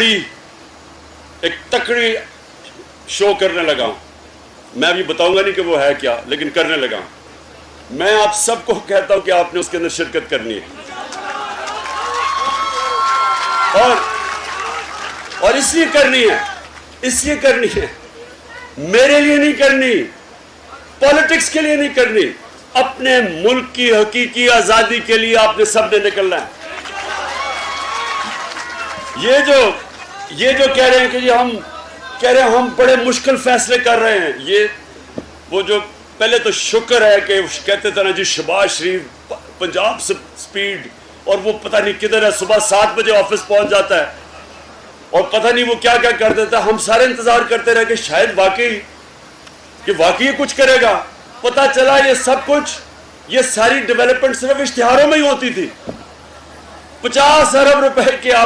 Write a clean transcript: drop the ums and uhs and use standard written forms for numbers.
बड़ी एक तगड़ी शो करने लगा हूं। मैं अभी बताऊंगा नहीं कि वो है क्या, लेकिन करने लगा हूं। मैं आप सबको कहता हूं कि आपने उसके अंदर शिरकत करनी है, और इसलिए करनी है, मेरे लिए नहीं करनी, पॉलिटिक्स के लिए नहीं करनी, अपने मुल्क की हकीकी आजादी के लिए आपने सबने निकलना है। ये जो कह रहे हैं कि हम बड़े मुश्किल फैसले कर रहे हैं, ये वो जो पहले तो शुक्र है कि कहते थे ना जी शहबाज शरीफ पंजाब स्पीड, और वो पता नहीं किधर है, सुबह 7 बजे ऑफिस पहुंच जाता है और पता नहीं वो क्या क्या कर देता है। हम सारे इंतजार करते रहे कि शायद वाकई कुछ करेगा। पता चला ये सब कुछ, ये सारी डेवलपमेंट सिर्फ इश्तिहारों में ही होती थी। 50 अरब रुपए के